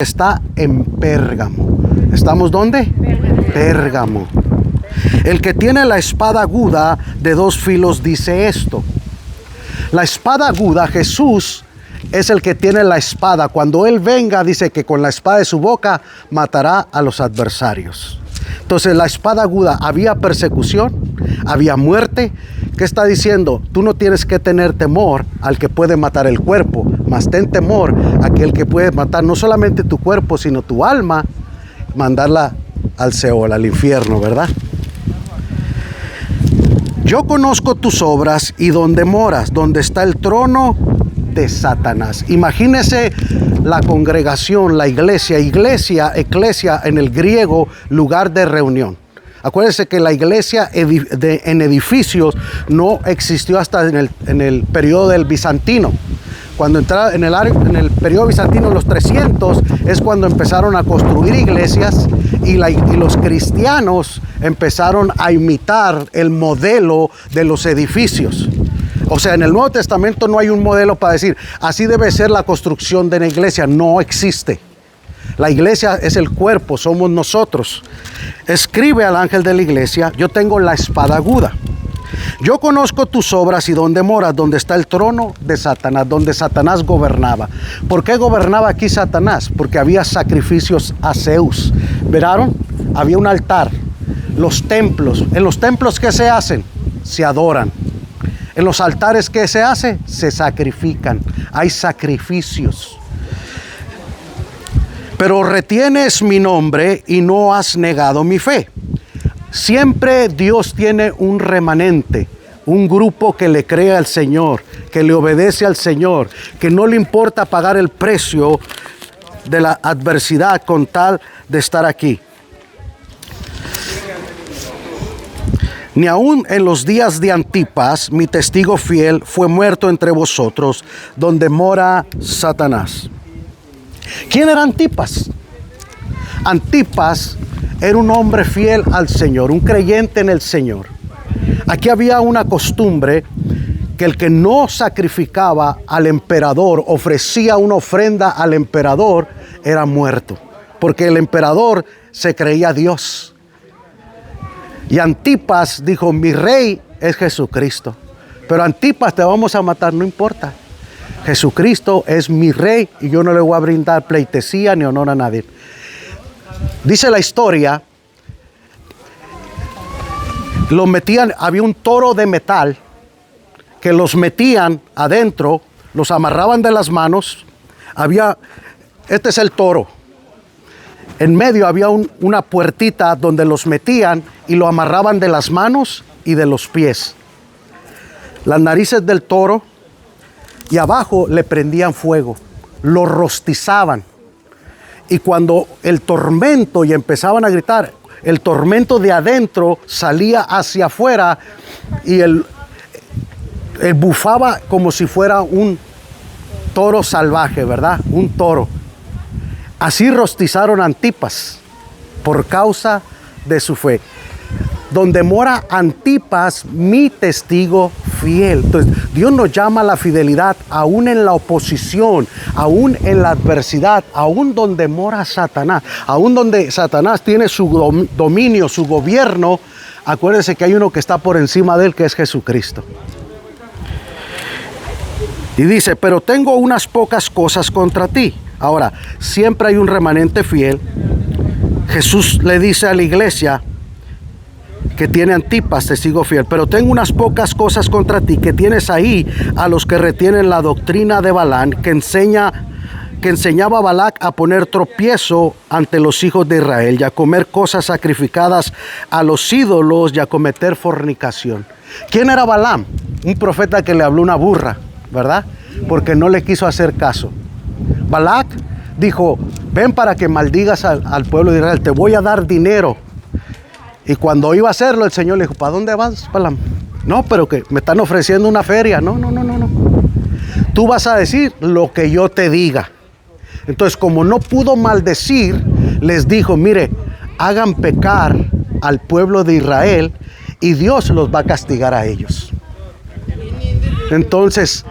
está en Pérgamo. ¿Estamos dónde? Pérgamo. El que tiene la espada aguda de dos filos dice esto. La espada aguda, Jesús es el que tiene la espada. Cuando Él venga, dice que con la espada de su boca matará a los adversarios. Entonces la espada aguda, había persecución, había muerte. ¿Qué está diciendo? Tú no tienes que tener temor al que puede matar el cuerpo, mas ten temor a aquel que puede matar no solamente tu cuerpo, sino tu alma, mandarla al Seol, al infierno, ¿verdad? Yo conozco tus obras y donde moras, donde está el trono de Satanás. Imagínese la congregación, la iglesia, eclesia en el griego, lugar de reunión. Acuérdense que la iglesia en edificios no existió hasta en el periodo del bizantino. Cuando entraron en el periodo bizantino, los 300, es cuando empezaron a construir iglesias y los cristianos empezaron a imitar el modelo de los edificios. O sea, en el Nuevo Testamento no hay un modelo para decir, así debe ser la construcción de la iglesia. No existe. La iglesia es el cuerpo, somos nosotros. Escribe al ángel de la iglesia, yo tengo la espada aguda. Yo conozco tus obras y donde moras, donde está el trono de Satanás, donde Satanás gobernaba. ¿Por qué gobernaba aquí Satanás? Porque había sacrificios a Zeus. ¿Vieron? Había un altar. Los templos. ¿En los templos qué se hacen? Se adoran. En los altares ¿qué se hace? Se sacrifican. Hay sacrificios. Pero retienes mi nombre y no has negado mi fe. Siempre Dios tiene un remanente, un grupo que le cree al Señor, que le obedece al Señor, que no le importa pagar el precio de la adversidad con tal de estar aquí. Ni aun en los días de Antipas, mi testigo fiel, fue muerto entre vosotros, donde mora Satanás. ¿Quién era Antipas? Antipas era un hombre fiel al Señor, un creyente en el Señor. Aquí había una costumbre que el que no sacrificaba al emperador, ofrecía una ofrenda al emperador, era muerto. Porque el emperador se creía Dios. Y Antipas dijo, mi rey es Jesucristo. Pero Antipas, te vamos a matar, no importa. Jesucristo es mi rey y yo no le voy a brindar pleitesía ni honor a nadie. Dice la historia, los metían, había un toro de metal que los metían adentro, los amarraban de las manos. Este es el toro. En medio había una puertita donde los metían y lo amarraban de las manos y de los pies. Las narices del toro y abajo le prendían fuego, lo rostizaban. Y cuando el tormento, y empezaban a gritar, el tormento de adentro salía hacia afuera y él bufaba como si fuera un toro salvaje, ¿verdad? Un toro. Así rostizaron a Antipas por causa de su fe. Donde mora Antipas, mi testigo fiel. Entonces, Dios nos llama a la fidelidad, aún en la oposición, aún en la adversidad, aún donde mora Satanás, aún donde Satanás tiene su dominio, su gobierno. Acuérdense que hay uno que está por encima de él, que es Jesucristo. Y dice, pero tengo unas pocas cosas contra ti. Ahora, siempre hay un remanente fiel. Jesús le dice a la iglesia que tiene Antipas, testigo fiel, pero tengo unas pocas cosas contra ti, que tienes ahí a los que retienen la doctrina de Balaam, que enseñaba a Balac a poner tropiezo ante los hijos de Israel y a comer cosas sacrificadas a los ídolos y a cometer fornicación. ¿Quién era Balaam? Un profeta que le habló una burra, ¿verdad? Porque no le quiso hacer caso. Balac dijo, ven para que maldigas al pueblo de Israel, te voy a dar dinero. Y cuando iba a hacerlo, el Señor le dijo, ¿para dónde vas, Balaam? No, pero que me están ofreciendo una feria. No. Tú vas a decir lo que yo te diga. Entonces, como no pudo maldecir, les dijo, mire, hagan pecar al pueblo de Israel y Dios los va a castigar a ellos. Entonces,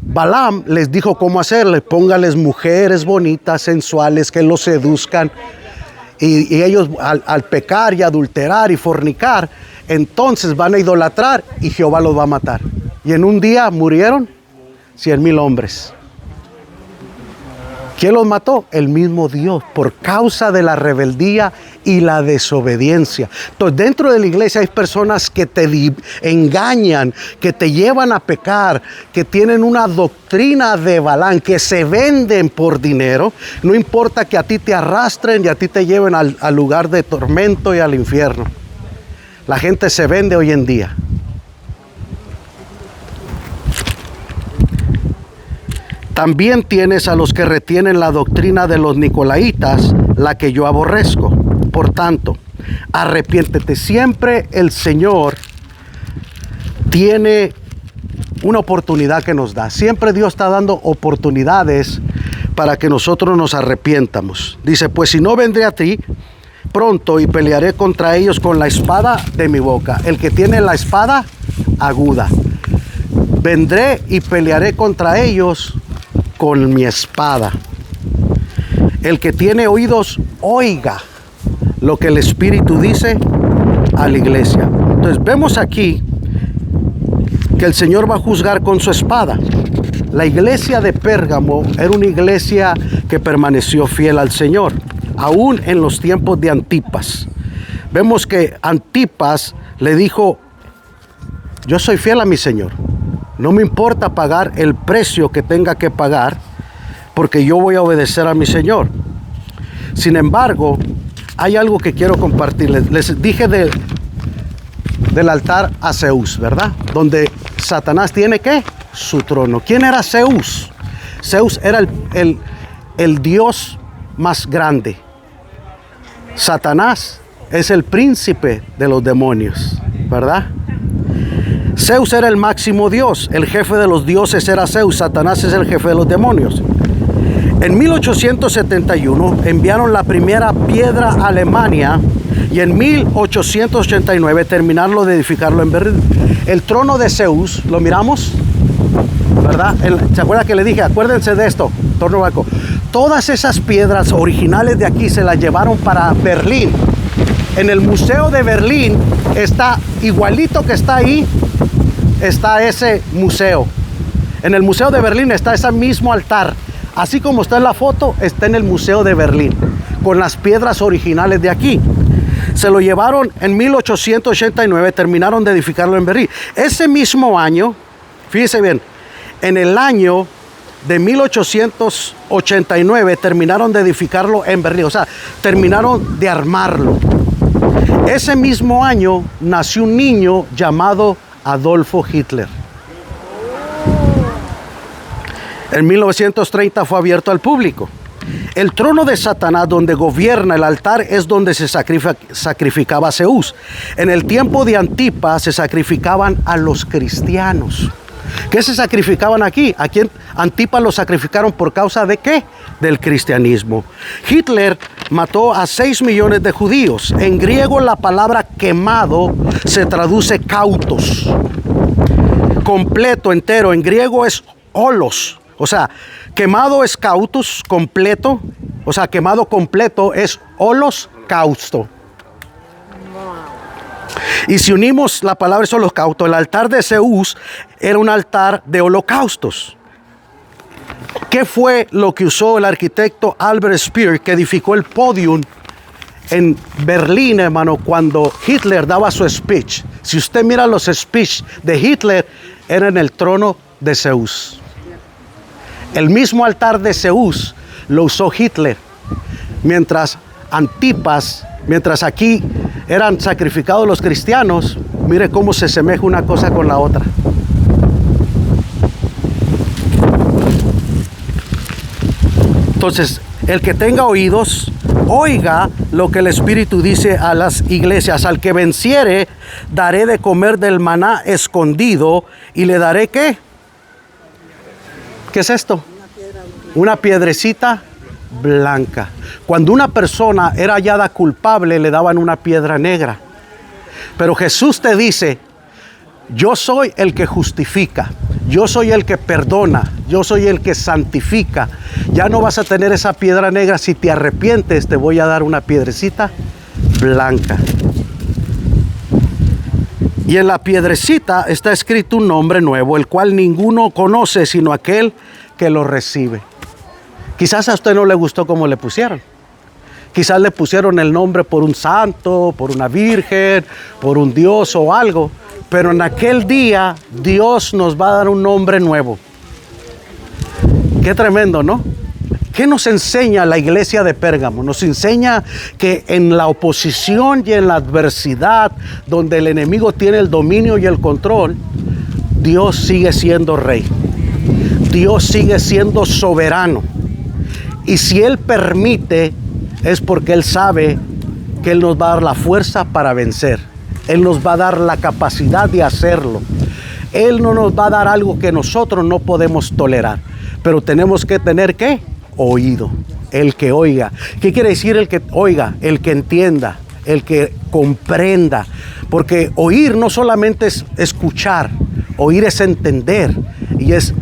Balaam les dijo cómo hacerle. Póngales mujeres bonitas, sensuales, que los seduzcan. Y ellos al pecar y adulterar y fornicar, entonces van a idolatrar y Jehová los va a matar. Y en un día murieron 100,000 hombres. ¿Quién los mató? El mismo Dios, por causa de la rebeldía y la desobediencia. Entonces, dentro de la iglesia hay personas que te engañan, que te llevan a pecar, que tienen una doctrina de Balaam, que se venden por dinero. No importa que a ti te arrastren y a ti te lleven al lugar de tormento y al infierno. La gente se vende hoy en día. También tienes a los que retienen la doctrina de los nicolaitas, la que yo aborrezco. Por tanto, arrepiéntete. Siempre el Señor tiene una oportunidad que nos da. Siempre Dios está dando oportunidades para que nosotros nos arrepientamos. Dice, pues si no, vendré a ti pronto y pelearé contra ellos con la espada de mi boca. El que tiene la espada aguda. Vendré y pelearé contra ellos con mi espada. El que tiene oídos, oiga lo que el Espíritu dice a la iglesia. Entonces vemos aquí que el Señor va a juzgar con su espada. La iglesia de Pérgamo era una iglesia que permaneció fiel al Señor, aún en los tiempos de Antipas. Vemos que Antipas le dijo, yo soy fiel a mi Señor. No me importa pagar el precio que tenga que pagar, porque yo voy a obedecer a mi Señor. Sin embargo, hay algo que quiero compartirles. Les dije del altar a Zeus, ¿verdad? Donde Satanás tiene, ¿qué? Su trono. ¿Quién era Zeus? Zeus era el dios más grande. Satanás es el príncipe de los demonios, ¿verdad? Zeus era el máximo dios, el jefe de los dioses era Zeus, Satanás es el jefe de los demonios. En 1871 enviaron la primera piedra a Alemania y en 1889 terminaron de edificarlo en Berlín. El trono de Zeus, ¿lo miramos? ¿Verdad? ¿Se acuerda que le dije? Acuérdense de esto, torno barco. Todas esas piedras originales de aquí se las llevaron para Berlín. En el Museo de Berlín está igualito que está ahí, está ese museo. En el Museo de Berlín está ese mismo altar. Así como está en la foto, está en el Museo de Berlín, con las piedras originales de aquí. Se lo llevaron en 1889, terminaron de edificarlo en Berlín. Ese mismo año, fíjese bien, en el año de 1889 terminaron de edificarlo en Berlín, o sea, terminaron de armarlo. Ese mismo año nació un niño llamado Adolfo Hitler. En 1930 fue abierto al público. El trono de Satanás, donde gobierna el altar, es donde se sacrificaba a Zeus. En el tiempo de Antipas se sacrificaban a los cristianos. ¿Qué se sacrificaban aquí? Aquí en Antipas lo sacrificaron por causa de ¿qué? Del cristianismo. Hitler mató a 6 millones de judíos. En griego la palabra quemado se traduce kautos. Completo, entero. En griego es holos. O sea, quemado es kautos, completo. O sea, quemado completo es holocausto. Y si unimos la palabra es holocausto, el altar de Zeus era un altar de holocaustos. ¿Qué fue lo que usó el arquitecto Albert Speer, que edificó el podium en Berlín, hermano, cuando Hitler daba su speech? Si usted mira los speech de Hitler, era en el trono de Zeus. El mismo altar de Zeus lo usó Hitler, mientras Antipas, mientras aquí eran sacrificados los cristianos. Mire cómo se asemeja una cosa con la otra. Entonces, el que tenga oídos, oiga lo que el Espíritu dice a las iglesias. Al que venciere, daré de comer del maná escondido y le daré ¿qué? ¿Qué es esto? Una piedrecita blanca. Cuando una persona era hallada culpable, le daban una piedra negra. Pero Jesús te dice, yo soy el que justifica. Yo soy el que perdona, yo soy el que santifica. Ya no vas a tener esa piedra negra. Si te arrepientes, te voy a dar una piedrecita blanca. Y en la piedrecita está escrito un nombre nuevo, el cual ninguno conoce sino aquel que lo recibe. Quizás a usted no le gustó cómo le pusieron. Quizás le pusieron el nombre por un santo, por una virgen, por un dios o algo. Pero en aquel día Dios nos va a dar un nombre nuevo. Qué tremendo, ¿no? ¿Qué nos enseña la iglesia de Pérgamo? Nos enseña que en la oposición y en la adversidad, donde el enemigo tiene el dominio y el control, Dios sigue siendo rey. Dios sigue siendo soberano. Y si Él permite, es porque Él sabe que Él nos va a dar la fuerza para vencer. Él nos va a dar la capacidad de hacerlo. Él no nos va a dar algo que nosotros no podemos tolerar. Pero tenemos que tener, ¿qué? Oído. El que oiga. ¿Qué quiere decir el que oiga? El que entienda, el que comprenda. Porque oír no solamente es escuchar, oír es entender y es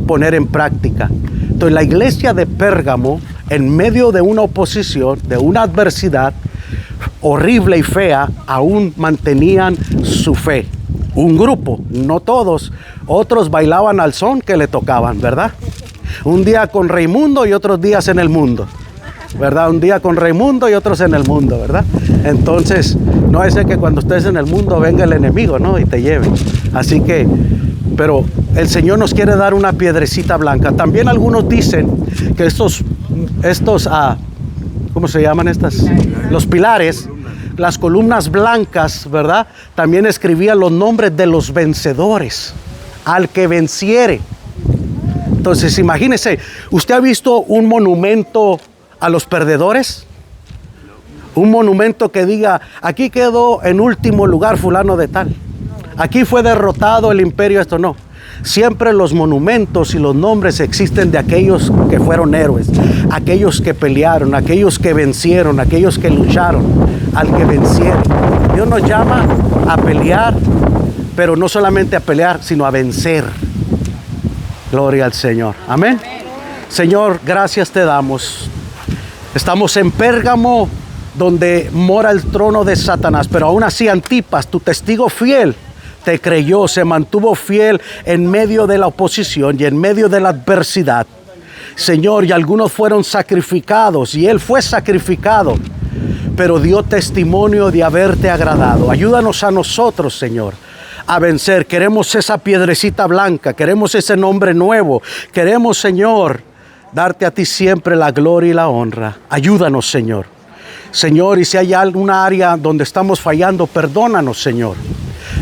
poner en práctica. Entonces la iglesia de Pérgamo, en medio de una oposición, de una adversidad horrible y fea, aún mantenían su fe. Un grupo, no todos. Otros bailaban al son que le tocaban, ¿verdad? Un día con Raimundo y otros días en el mundo, ¿verdad? Un día con Raimundo y otros en el mundo, ¿verdad? Entonces, no es que cuando estés en el mundo venga el enemigo, ¿no? Y te lleve. Así que, pero el Señor nos quiere dar una piedrecita blanca. También algunos dicen que estos ¿cómo se llaman estas? Los pilares, las columnas blancas, ¿verdad? También escribían los nombres de los vencedores, al que venciere. Entonces, imagínese, ¿usted ha visto un monumento a los perdedores? Un monumento que diga, aquí quedó en último lugar fulano de tal. Aquí fue derrotado el imperio, esto no. Siempre los monumentos y los nombres existen de aquellos que fueron héroes, aquellos que pelearon, aquellos que vencieron, aquellos que lucharon, al que vencieron. Dios nos llama a pelear, pero no solamente a pelear, sino a vencer. Gloria al Señor. Amén. Señor, gracias te damos. Estamos en Pérgamo, donde mora el trono de Satanás, pero aún así Antipas, tu testigo fiel, te creyó, se mantuvo fiel en medio de la oposición y en medio de la adversidad. Señor, y algunos fueron sacrificados y él fue sacrificado, pero dio testimonio de haberte agradado. Ayúdanos a nosotros, Señor, a vencer. Queremos esa piedrecita blanca, queremos ese nombre nuevo. Queremos, Señor, darte a ti siempre la gloria y la honra. Ayúdanos, Señor. Señor, y si hay alguna área donde estamos fallando, perdónanos, Señor.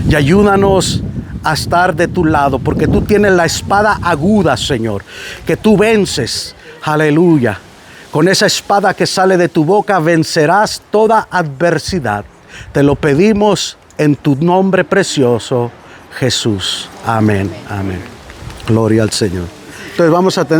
Y ayúdanos a estar de tu lado, porque tú tienes la espada aguda, Señor, que tú vences. Aleluya. Con esa espada que sale de tu boca vencerás toda adversidad. Te lo pedimos en tu nombre precioso, Jesús. Amén. Amén. Gloria al Señor. Entonces vamos a tener